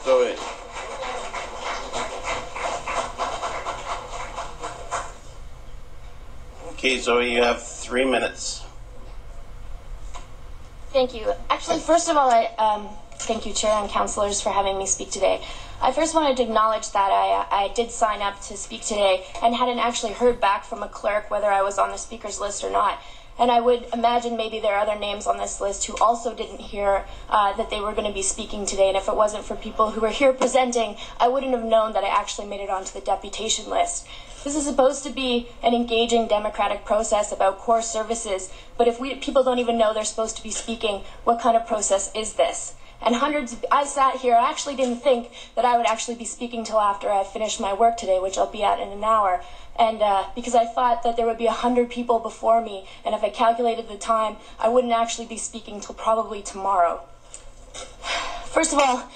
Zoe. Okay, Zoe, you have 3 minutes. Thank you. Actually, first of all, thank you, Chair and councillors, for having me speak today. I first wanted to acknowledge that I did sign up to speak today and hadn't actually heard back from a clerk whether I was on the speaker's list or not. And I would imagine maybe there are other names on this list who also didn't hear that they were going to be speaking today. And if it wasn't for people who were here presenting, I wouldn't have known that I actually made it onto the deputation list. This is supposed to be an engaging democratic process about core services, but if people don't even know they're supposed to be speaking, what kind of process is this? And I sat here, I actually didn't think that I would actually be speaking till after I finished my work today, which I'll be at in an hour. And because I thought that there would be 100 people before me, and if I calculated the time, I wouldn't actually be speaking till probably tomorrow. First of all,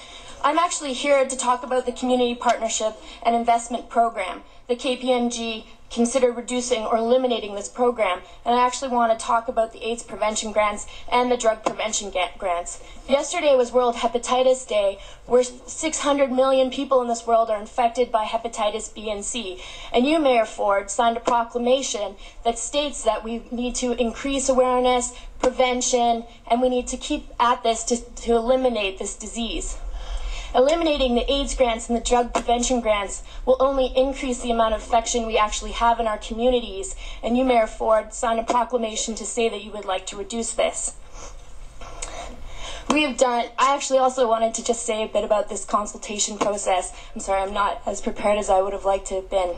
I'm actually here to talk about the Community Partnership and Investment Program. The KPMG considered reducing or eliminating this program, and I actually want to talk about the AIDS prevention grants and the drug prevention grants. Yesterday was World Hepatitis Day, where 600 million people in this world are infected by hepatitis B and C. And you, Mayor Ford, signed a proclamation that states that we need to increase awareness, prevention, and we need to keep at this to eliminate this disease. Eliminating the AIDS grants and the drug prevention grants will only increase the amount of infection we actually have in our communities, and you, Mayor Ford, signed a proclamation to say that you would like to reduce this. I actually also wanted to just say a bit about this consultation process. I'm sorry, I'm not as prepared as I would have liked to have been.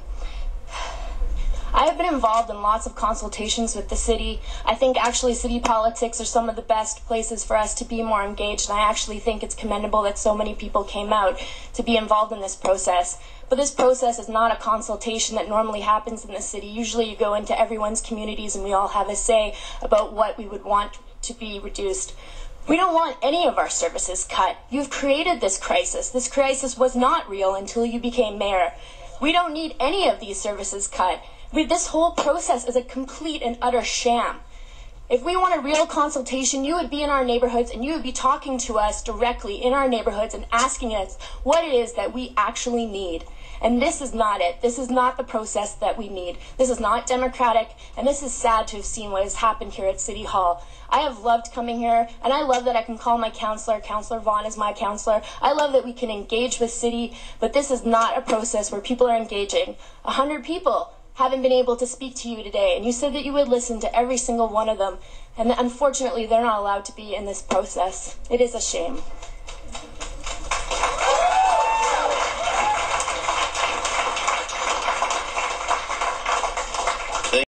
I have been involved in lots of consultations with the city. I think actually city politics are some of the best places for us to be more engaged, and I actually think it's commendable that so many people came out to be involved in this process. But this process is not a consultation that normally happens in the city. Usually you go into everyone's communities and we all have a say about what we would want to be reduced. We don't want any of our services cut. You've created this crisis. This crisis was not real until you became mayor. We don't need any of these services cut. This whole process is a complete and utter sham. If we want a real consultation, you would be in our neighborhoods and you would be talking to us directly in our neighborhoods and asking us what it is that we actually need. And this is not it. This is not the process that we need. This is not democratic, and this is sad to have seen what has happened here at City Hall. I have loved coming here, and I love that I can call my counselor. Counselor Vaughn is my counselor. I love that we can engage with city, but this is not a process where people are engaging. 100 people haven't been able to speak to you today, and you said that you would listen to every single one of them, and unfortunately they're not allowed to be in this process. It is a shame.